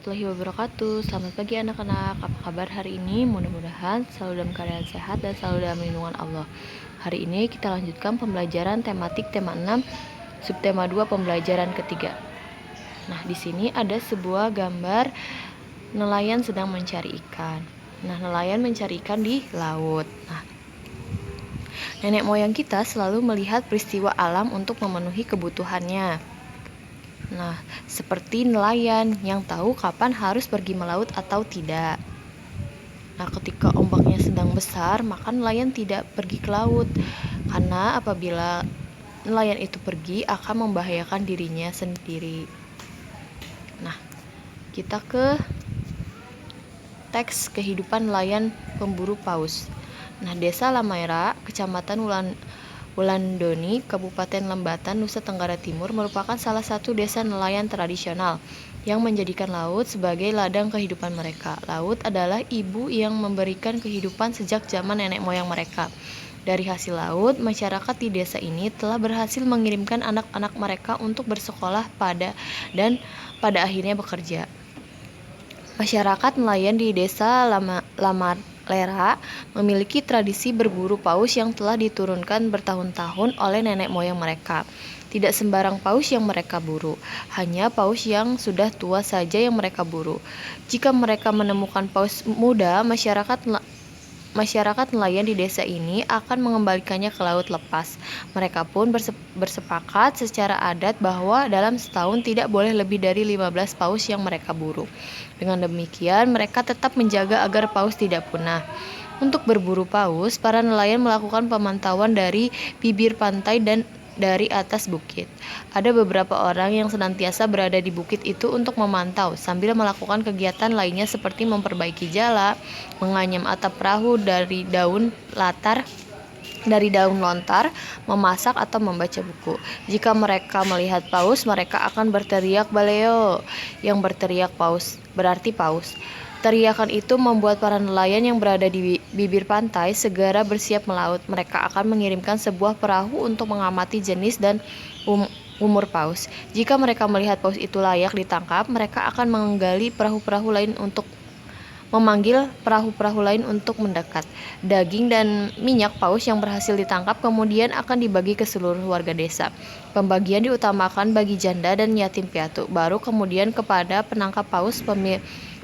warahmatullahi wabarakatuh. Selamat pagi anak-anak. Apa kabar hari ini? Mudah-mudahan selalu dalam keadaan sehat dan selalu dalam lindungan Allah. Hari ini kita lanjutkan pembelajaran tematik tema 6, subtema 2 pembelajaran ketiga. Nah, di sini ada sebuah gambar nelayan sedang mencari ikan. Nah, nelayan mencari ikan di laut. Nah, nenek moyang kita selalu melihat peristiwa alam untuk memenuhi kebutuhannya. Nah, seperti nelayan yang tahu kapan harus pergi melaut atau tidak. Nah, ketika ombaknya sedang besar, maka nelayan tidak pergi ke laut. Karena apabila nelayan itu pergi, akan membahayakan dirinya sendiri. Nah, kita ke teks kehidupan nelayan pemburu paus. Nah, Desa Lamaira, Kecamatan Wulandoni, Kabupaten Lembatan, Nusa Tenggara Timur merupakan salah satu desa nelayan tradisional yang menjadikan laut sebagai ladang kehidupan mereka. Laut adalah ibu yang memberikan kehidupan sejak zaman nenek moyang mereka. Dari hasil laut, masyarakat di desa ini telah berhasil mengirimkan anak-anak mereka untuk bersekolah dan pada akhirnya bekerja. Masyarakat nelayan di desa Lamalera memiliki tradisi berburu paus yang telah diturunkan bertahun-tahun oleh nenek moyang mereka. Tidak sembarang paus yang mereka buru, hanya paus yang sudah tua saja yang mereka buru. Jika mereka menemukan paus muda, masyarakat nelayan di desa ini akan mengembalikannya ke laut lepas. Mereka pun bersepakat secara adat bahwa dalam setahun tidak boleh lebih dari 15 paus yang mereka buru. Dengan demikian, mereka tetap menjaga agar paus tidak punah. Untuk berburu paus, para nelayan melakukan pemantauan dari bibir pantai dan dari atas bukit. Ada beberapa orang yang senantiasa berada di bukit itu untuk memantau, sambil melakukan kegiatan lainnya seperti memperbaiki jala, menganyam atap perahu dari daun lontar, memasak atau membaca buku. Jika mereka melihat paus, mereka akan berteriak baleo, yang berteriak paus, berarti paus. Teriakan itu membuat para nelayan yang berada di bibir pantai segera bersiap melaut. Mereka akan mengirimkan sebuah perahu untuk mengamati jenis dan umur paus. Jika mereka melihat paus itu layak ditangkap, mereka akan memanggil perahu-perahu lain untuk mendekat. Daging dan minyak paus yang berhasil ditangkap kemudian akan dibagi ke seluruh warga desa. Pembagian diutamakan bagi janda dan yatim piatu, baru kemudian kepada penangkap paus,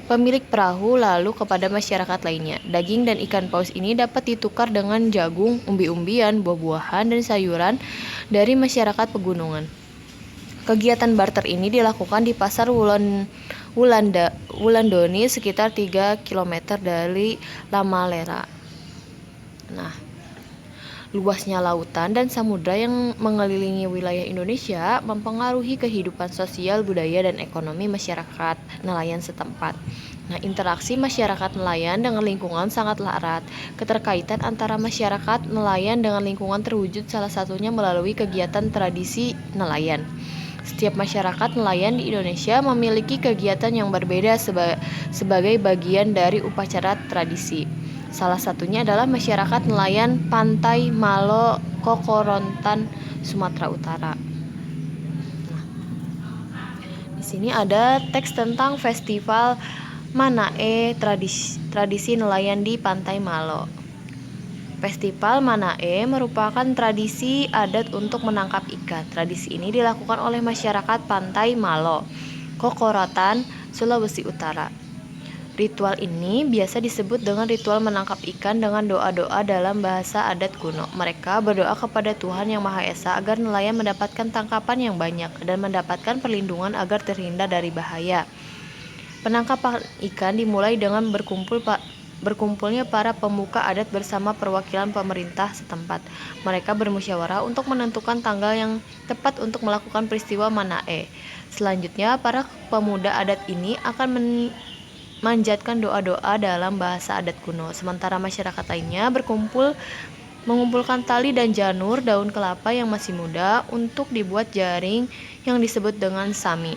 pemilik perahu, lalu kepada masyarakat lainnya. Daging dan ikan paus ini dapat ditukar dengan jagung, umbi-umbian, buah-buahan, dan sayuran dari masyarakat pegunungan. Kegiatan barter ini dilakukan di pasar Wulandoni sekitar 3 km dari Lamalera. Nah, luasnya lautan dan samudra yang mengelilingi wilayah Indonesia mempengaruhi kehidupan sosial, budaya, dan ekonomi masyarakat nelayan setempat. Nah, interaksi masyarakat nelayan dengan lingkungan sangatlah erat. Keterkaitan antara masyarakat nelayan dengan lingkungan terwujud salah satunya melalui kegiatan tradisi nelayan. Setiap masyarakat nelayan di Indonesia memiliki kegiatan yang berbeda sebagai bagian dari upacara tradisi. Salah satunya adalah masyarakat nelayan Pantai Malo, Kokorontan, Sumatera Utara. Nah, di sini ada teks tentang festival Manae, tradisi nelayan di Pantai Malo. Festival Manae merupakan tradisi adat untuk menangkap ikan. Tradisi ini dilakukan oleh masyarakat Pantai Malo, Kokorotan, Sulawesi Utara. Ritual ini biasa disebut dengan ritual menangkap ikan dengan doa-doa dalam bahasa adat kuno. Mereka berdoa kepada Tuhan Yang Maha Esa agar nelayan mendapatkan tangkapan yang banyak dan mendapatkan perlindungan agar terhindar dari bahaya. Penangkapan ikan dimulai dengan berkumpulnya para pemuka adat bersama perwakilan pemerintah setempat. Mereka bermusyawarah untuk menentukan tanggal yang tepat untuk melakukan peristiwa Manae. Selanjutnya, para pemuda adat ini akan manjatkan doa-doa dalam bahasa adat kuno. Sementara masyarakat lainnya mengumpulkan tali dan janur daun kelapa yang masih muda untuk dibuat jaring yang disebut dengan sami.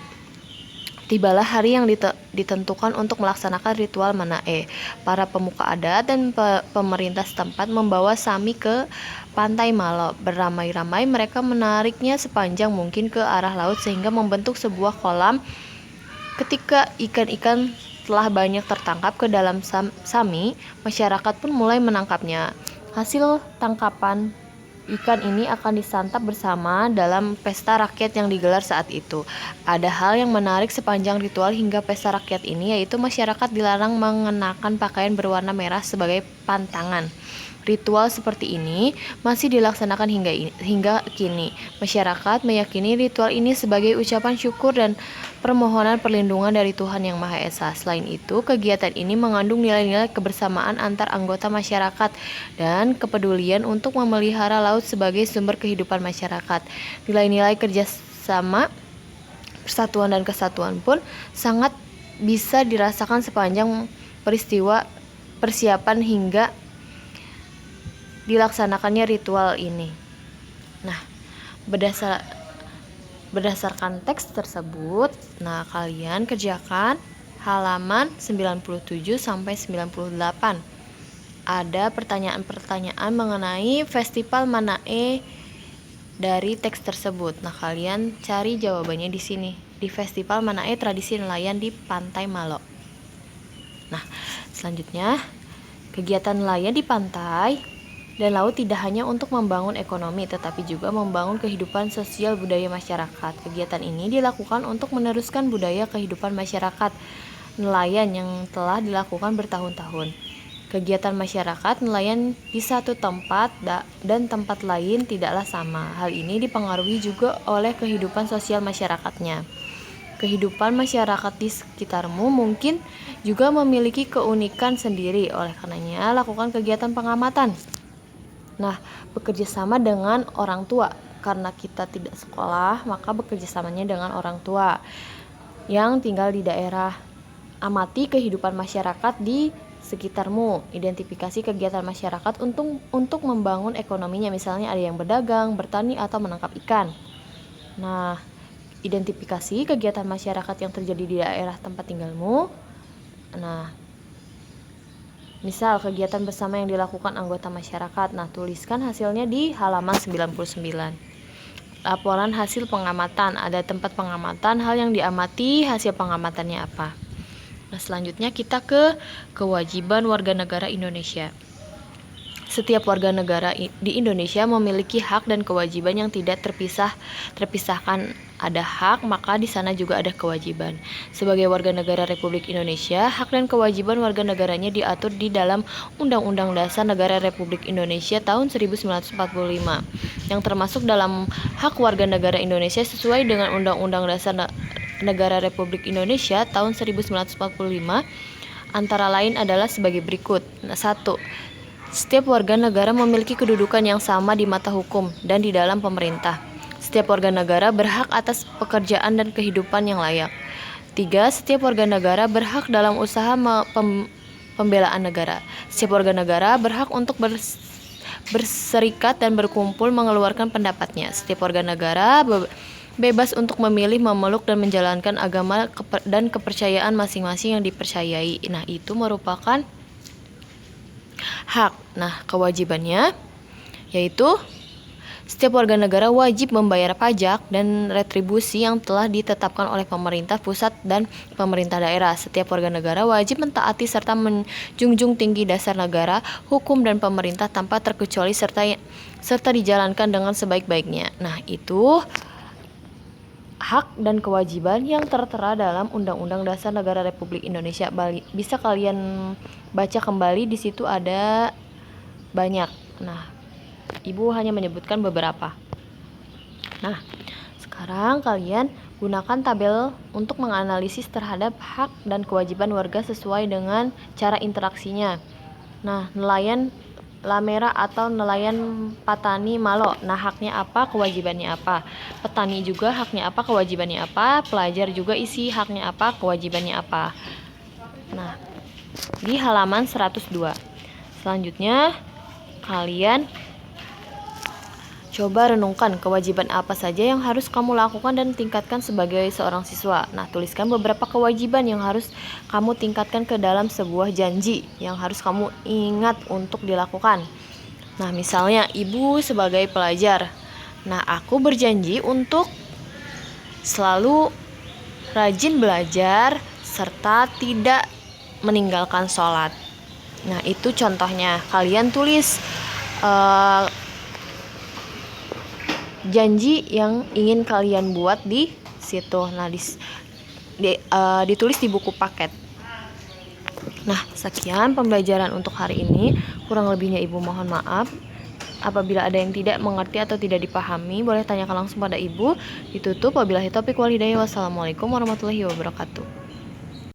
Tibalah hari yang ditentukan untuk melaksanakan ritual Manae. Para pemuka adat dan pemerintah setempat membawa sami ke Pantai Malo. Beramai-ramai mereka menariknya sepanjang mungkin ke arah laut sehingga membentuk sebuah kolam Ketika ikan-ikan telah banyak tertangkap ke dalam sami, masyarakat pun mulai menangkapnya. Hasil tangkapan ikan ini akan disantap bersama dalam pesta rakyat yang digelar saat itu. Ada hal yang menarik sepanjang ritual hingga pesta rakyat ini, yaitu masyarakat dilarang mengenakan pakaian berwarna merah sebagai pantangan. Ritual seperti ini masih dilaksanakan hingga kini. Masyarakat meyakini ritual ini sebagai ucapan syukur dan permohonan perlindungan dari Tuhan Yang Maha Esa. Selain itu, kegiatan ini mengandung nilai-nilai kebersamaan antar anggota masyarakat dan kepedulian untuk memelihara laut sebagai sumber kehidupan masyarakat. Nilai-nilai kerjasama, persatuan dan kesatuan pun sangat bisa dirasakan sepanjang peristiwa persiapan hingga dilaksanakannya ritual ini. Nah, berdasarkan teks tersebut, nah kalian kerjakan halaman 97 sampai 98. Ada pertanyaan-pertanyaan mengenai festival Manae dari teks tersebut. Nah, kalian cari jawabannya di sini. Di Festival Manae Tradisi Nelayan di Pantai Malo. Nah, selanjutnya kegiatan nelayan di pantai dan laut tidak hanya untuk membangun ekonomi, tetapi juga membangun kehidupan sosial budaya masyarakat. Kegiatan ini dilakukan untuk meneruskan budaya kehidupan masyarakat nelayan yang telah dilakukan bertahun-tahun. Kegiatan masyarakat nelayan di satu tempat dan tempat lain tidaklah sama. Hal ini dipengaruhi juga oleh kehidupan sosial masyarakatnya. Kehidupan masyarakat di sekitarmu mungkin juga memiliki keunikan sendiri. Oleh karenanya, lakukan kegiatan pengamatan. Nah, bekerja sama dengan orang tua. Karena kita tidak sekolah, maka bekerja samanya dengan orang tua yang tinggal di daerah. Amati kehidupan masyarakat di sekitarmu. Identifikasi kegiatan masyarakat untuk membangun ekonominya. Misalnya ada yang berdagang, bertani, atau menangkap ikan. Nah, identifikasi kegiatan masyarakat yang terjadi di daerah tempat tinggalmu. Nah, misal kegiatan bersama yang dilakukan anggota masyarakat. Nah, tuliskan hasilnya di halaman 99. Laporan hasil pengamatan. Ada tempat pengamatan, hal yang diamati, hasil pengamatannya apa. Nah, selanjutnya kita ke kewajiban warga negara Indonesia. Setiap warga negara di Indonesia memiliki hak dan kewajiban yang tidak terpisahkan. Ada hak, maka di sana juga ada kewajiban. Sebagai warga negara Republik Indonesia, hak dan kewajiban warga negaranya diatur di dalam Undang-Undang Dasar Negara Republik Indonesia tahun 1945, yang termasuk dalam hak warga negara Indonesia sesuai dengan Undang-Undang Dasar Negara Republik Indonesia tahun 1945, antara lain adalah sebagai berikut. 1. Setiap warga negara memiliki kedudukan yang sama di mata hukum dan di dalam pemerintah. Setiap warga negara berhak atas pekerjaan dan kehidupan yang layak. 3. Setiap warga negara berhak dalam usaha pembelaan negara. Setiap warga negara berhak untuk berserikat dan berkumpul mengeluarkan pendapatnya. Setiap warga negara bebas untuk memilih, memeluk, dan menjalankan agama dan kepercayaan masing-masing yang dipercayai. Nah, itu merupakan hak. Nah, kewajibannya yaitu setiap warga negara wajib membayar pajak dan retribusi yang telah ditetapkan oleh pemerintah pusat dan pemerintah daerah. Setiap warga negara wajib mentaati serta menjunjung tinggi dasar negara, hukum, dan pemerintah tanpa terkecuali serta dijalankan dengan sebaik-baiknya. Nah, itu hak dan kewajiban yang tertera dalam Undang-Undang Dasar Negara Republik Indonesia. Bisa kalian baca kembali, di situ ada banyak. Nah, Ibu hanya menyebutkan beberapa. Nah, sekarang kalian gunakan tabel untuk menganalisis terhadap hak dan kewajiban warga sesuai dengan cara interaksinya. Nah, nelayan Lamera atau nelayan Patani Malo. Nah, haknya apa, kewajibannya apa. Petani juga haknya apa, kewajibannya apa. Pelajar juga isi haknya apa, kewajibannya apa. Nah, di halaman 102. Selanjutnya, kalian coba renungkan kewajiban apa saja yang harus kamu lakukan dan tingkatkan sebagai seorang siswa. Nah, tuliskan beberapa kewajiban yang harus kamu tingkatkan ke dalam sebuah janji yang harus kamu ingat untuk dilakukan. Nah, misalnya Ibu sebagai pelajar. Nah, aku berjanji untuk selalu rajin belajar, serta tidak meninggalkan sholat. Nah, itu contohnya. Kalian tulis janji yang ingin kalian buat di situ. Nah, ditulis di buku paket. Nah, sekian pembelajaran untuk hari ini. Kurang lebihnya Ibu mohon maaf. Apabila ada yang tidak mengerti atau tidak dipahami, boleh tanyakan langsung pada Ibu. Ditutup. Wabillahi taufiq wal hidayah. Wassalamualaikum warahmatullahi wabarakatuh.